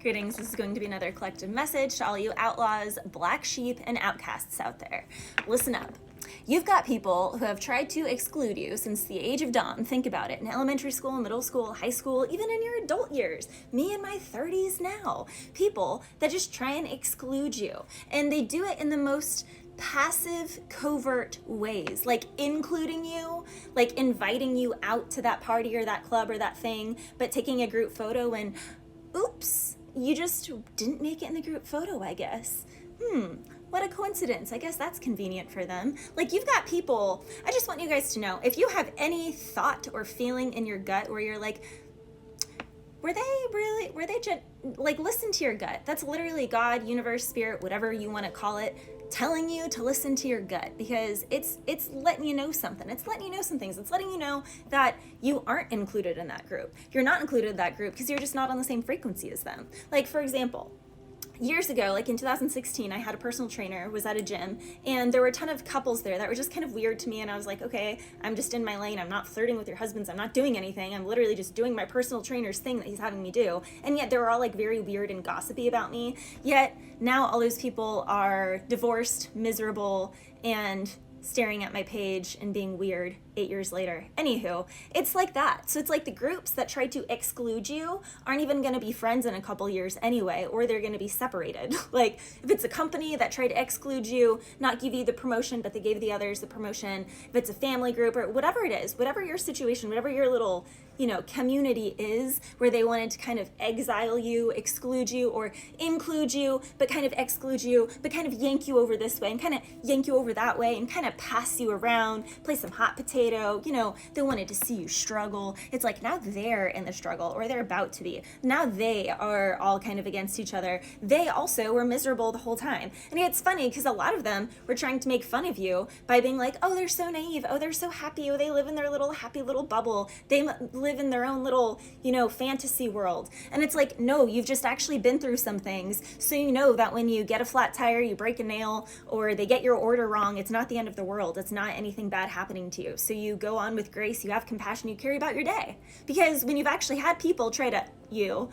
Greetings, this is going to be another collective message to all you outlaws, black sheep, and outcasts out there. Listen up. You've got people who have tried to exclude you since the age of dawn. Think about it. In elementary school, middle school, high school, even in your adult years. Me in my 30s now. People that just try and exclude you. And they do it in the most passive, covert ways, like including you, like inviting you out to that party or that club or that thing, but taking a group photo and oops, you just didn't make it in the group photo, I guess. What a coincidence. I guess that's convenient for them. Like, you've got people, I just want you guys to know, if you have any thought or feeling in your gut where you're like, listen to your gut. That's literally God, universe, spirit, whatever you want to call it, telling you to listen to your gut, because it's letting you know something. It's letting you know some things. It's letting you know that you aren't included in that group. You're not included in that group because you're just not on the same frequency as them. Like, for example, years ago, like in 2016, I had a personal trainer, was at a gym, and there were a ton of couples there that were just kind of weird to me, and I was like, okay, I'm just in my lane. I'm not flirting with your husbands. I'm not doing anything. I'm literally just doing my personal trainer's thing that he's having me do. And yet they were all like very weird and gossipy about me. Yet now all those people are divorced, miserable, and staring at my page and being weird 8 years later. Anywho, it's like that. So it's like the groups that try to exclude you aren't even going to be friends in a couple years anyway, or they're going to be separated. Like, if it's a company that tried to exclude you, not give you the promotion, but they gave the others the promotion, if it's a family group or whatever it is, whatever your situation, whatever your little, community is, where they wanted to kind of exile you, exclude you, or include you, but kind of exclude you, but kind of yank you over this way and kind of yank you over that way and kind of pass you around, play some hot potato. They wanted to see you struggle. It's like now they're in the struggle, or they're about to be. Now they are all kind of against each other. They also were miserable the whole time. And it's funny because a lot of them were trying to make fun of you by being like, oh, they're so naive. Oh, they're so happy. Oh, they live in their little happy little bubble. They live in their own little, fantasy world. And it's like, no, you've just actually been through some things. So you know that when you get a flat tire, you break a nail, or they get your order wrong, it's not the end of the world. It's not anything bad happening to you. So you go on with grace, you have compassion, you carry about your day. Because when you've actually had people try to you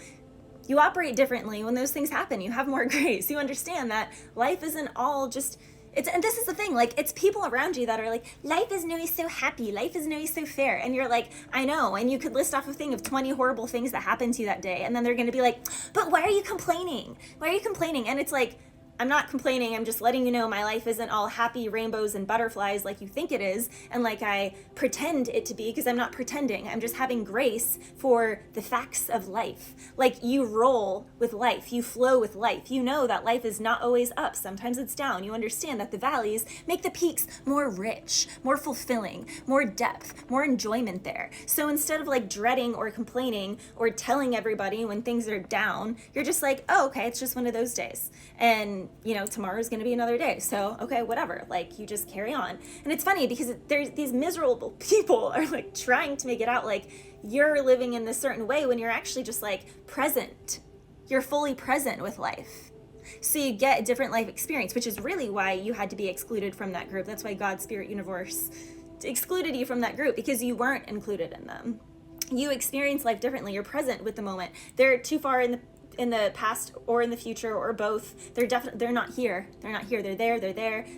operate differently. When those things happen, you have more grace. You understand that life isn't all just, and this is the thing, like, it's people around you that are like, life isn't always so happy, life isn't always so fair. And you're like, I know. And you could list off a thing of 20 horrible things that happened to you that day. And then they're going to be like, but why are you complaining? Why are you complaining? And it's like, I'm not complaining. I'm just letting you know my life isn't all happy rainbows and butterflies like you think it is, and like I pretend it to be, because I'm not pretending. I'm just having grace for the facts of life. Like, you roll with life, you flow with life. You know that life is not always up. Sometimes it's down. You understand that the valleys make the peaks more rich, more fulfilling, more depth, more enjoyment there. So instead of like dreading or complaining or telling everybody when things are down, you're just like, oh, okay, it's just one of those days. And tomorrow's going to be another day. So, okay, whatever. Like, you just carry on. And it's funny because there's these miserable people are like trying to make it out like you're living in this certain way when you're actually just like present. You're fully present with life. So you get a different life experience, which is really why you had to be excluded from that group. That's why God, Spirit, Universe excluded you from that group, because you weren't included in them. You experience life differently. You're present with the moment. They're too far in the past or in the future or both. They're not here. They're not here. They're there.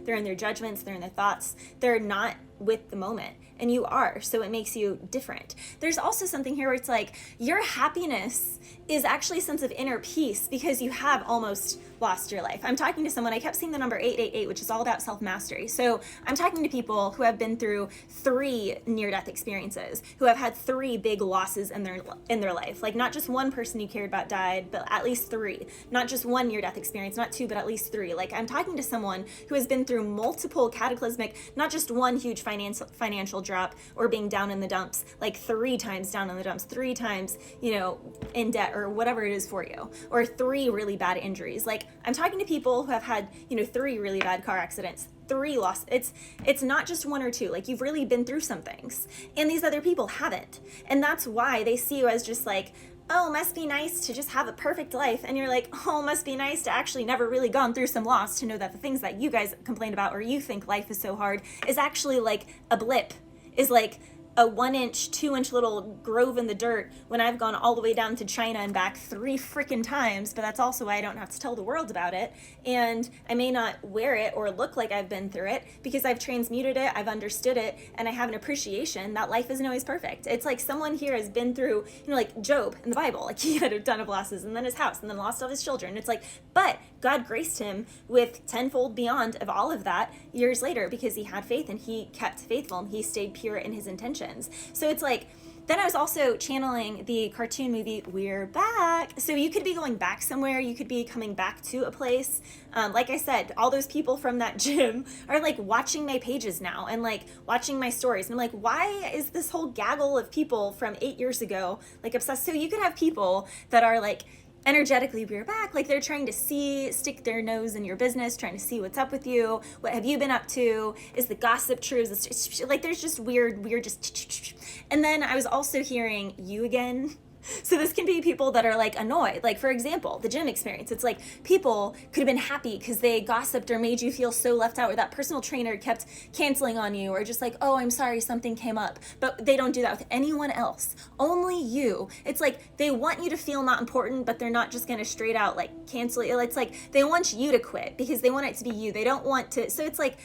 They're in their judgments. They're in their thoughts. They're not with the moment. And you are. So it makes you different. There's also something here where it's like your happiness is actually a sense of inner peace because you have almost lost your life. I'm talking to someone, I kept seeing the number 888, which is all about self-mastery. So I'm talking to people who have been through 3 near-death experiences, who have had 3 big losses in their life. Like, not just one person you cared about died, but at least 3. Not just one near-death experience, not 2, but at least 3. Like, I'm talking to someone who has been through multiple cataclysmic, not just one huge financial drop or being down in the dumps, like 3 times down in the dumps, 3 times, in debt or whatever it is for you, or 3 really bad injuries. Like, I'm talking to people who have had, 3 really bad car accidents, 3 lost. It's not just 1 or 2. Like, you've really been through some things, and these other people haven't. And that's why they see you as just like, oh, must be nice to just have a perfect life. And you're like, oh, must be nice to actually never really gone through some loss to know that the things that you guys complain about or you think life is so hard is actually like a blip, is like a 1-inch, 2-inch little grove in the dirt when I've gone all the way down to China and back 3 freaking times, but that's also why I don't have to tell the world about it. And I may not wear it or look like I've been through it because I've transmuted it, I've understood it, and I have an appreciation that life isn't always perfect. It's like someone here has been through, like Job in the Bible, like he had a ton of losses and then his house and then lost all his children. It's like, but God graced him with tenfold beyond of all of that years later because he had faith and he kept faithful and he stayed pure in his intentions. So it's like, then I was also channeling the cartoon movie We're Back. So you could be going back somewhere, you could be coming back to a place. Like I said, all those people from that gym are like watching my pages now and like watching my stories. And I'm like, why is this whole gaggle of people from 8 years ago like obsessed? So you could have people that are like, energetically, we're back, like they're trying to stick their nose in your business, trying to see what's up with you, what have you been up to, is the gossip true, is this, like there's just weird just, and then I was also hearing you again. So this can be people that are like annoyed. Like for example, the gym experience. It's like people could have been happy because they gossiped or made you feel so left out, or that personal trainer kept canceling on you, or just like, oh, I'm sorry, something came up. But they don't do that with anyone else. Only you. It's like they want you to feel not important, but they're not just going to straight out like cancel you. It's like they want you to quit because they want it to be you. They don't want to. So it's like,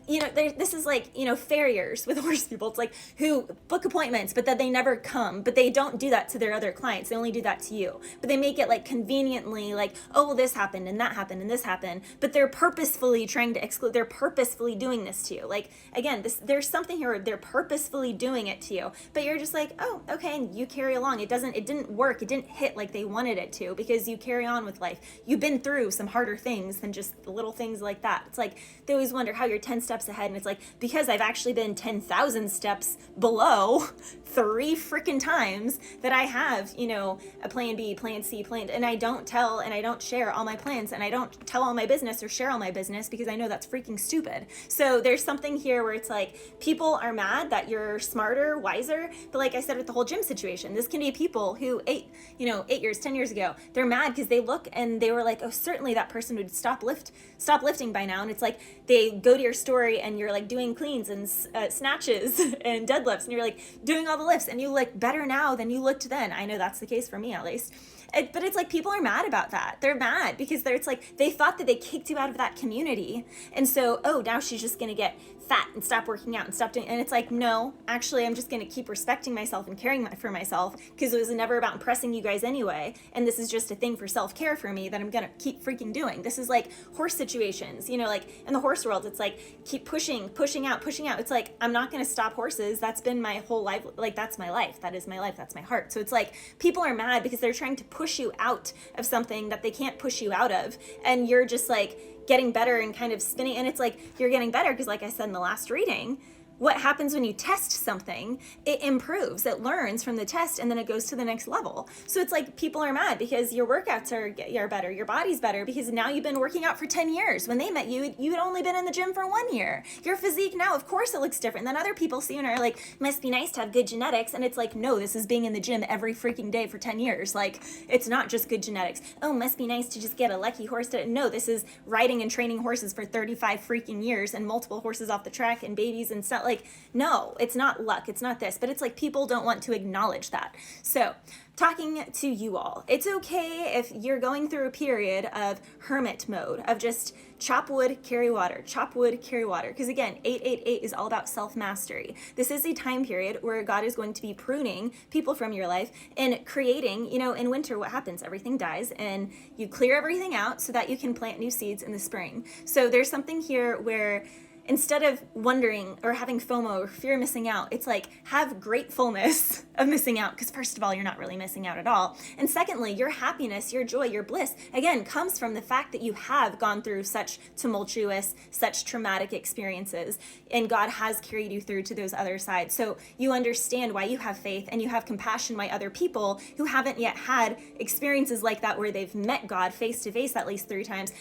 this is like, farriers with horse people. It's like who book appointments, but then they never come, but they don't do that to their other clients. They only do that to you, but they make it like conveniently like, oh, well, this happened and that happened and this happened, but they're purposefully trying to exclude, they're purposefully doing this to you. Like, again, there's something here where they're purposefully doing it to you, but you're just like, oh, okay. And you carry along. It didn't work. It didn't hit like they wanted it to because you carry on with life. You've been through some harder things than just the little things like that. It's like, they always wonder how you're 10 steps ahead, and it's like, because I've actually been 10,000 steps below 3 freaking times that I have, a plan B, plan C, and I don't tell and I don't share all my plans, and I don't tell all my business or share all my business because I know that's freaking stupid. So there's something here where it's like people are mad that you're smarter, wiser, but like I said with the whole gym situation, this can be people who 8 years, 10 years ago, they're mad because they look and they were like, oh, certainly that person would stop lifting by now. And it's like they go to your story and you're like doing cleans and snatches and deadlifts, and you're like doing all the lifts, and you look better now than you looked then. I know that's the case for me, at least. But it's like people are mad about that. They're mad because it's like they thought that they kicked you out of that community, and so, oh, now she's just gonna get fat and stop working out and stop doing, and it's like, no, actually I'm just gonna keep respecting myself and caring for myself because it was never about impressing you guys anyway, and this is just a thing for self-care for me that I'm gonna keep freaking doing. This is like horse situations, like in the horse world, it's like keep pushing out. It's like, I'm not gonna stop horses. That's been my whole life. Like, that's my life. That is my life. That's my heart. So it's like people are mad because they're trying to push you out of something that they can't push you out of, and you're just like getting better and kind of spinning, and it's like you're getting better because, like I said in the last reading, what happens when you test something, it improves, it learns from the test, and then it goes to the next level. So it's like people are mad because your workouts are better, your body's better because now you've been working out for 10 years. When they met you, you'd only been in the gym for 1 year. Your physique now, of course, it looks different than other people see and are like, must be nice to have good genetics. And it's like, no, this is being in the gym every freaking day for 10 years. Like, it's not just good genetics. Oh, must be nice to just get a lucky horse to, no, this is riding and training horses for 35 freaking years and multiple horses off the track and babies and stuff. Like, no, it's not luck, it's not this, but it's like people don't want to acknowledge that. So talking to you all, it's okay if you're going through a period of hermit mode, of just chop wood, carry water, chop wood, carry water. Because again, 888 is all about self-mastery. This is a time period where God is going to be pruning people from your life and creating, in winter, what happens? Everything dies and you clear everything out so that you can plant new seeds in the spring. So there's something here where instead of wondering or having FOMO or fear of missing out, it's like have gratefulness of missing out, because first of all, you're not really missing out at all. And secondly, your happiness, your joy, your bliss, again, comes from the fact that you have gone through such tumultuous, such traumatic experiences, and God has carried you through to those other sides. So you understand why you have faith, and you have compassion why other people who haven't yet had experiences like that where they've met God face to face at least 3 times,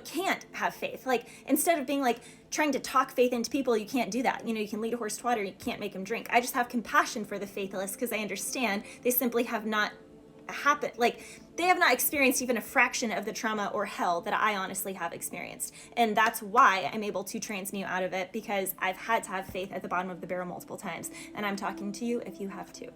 can't have faith. Like, instead of being like, trying to talk faith into people, you can't do that. You can lead a horse to water, you can't make him drink. I just have compassion for the faithless because I understand they simply have not happened. Like, they have not experienced even a fraction of the trauma or hell that I honestly have experienced. And that's why I'm able to transmute out of it, because I've had to have faith at the bottom of the barrel multiple times. And I'm talking to you if you have too.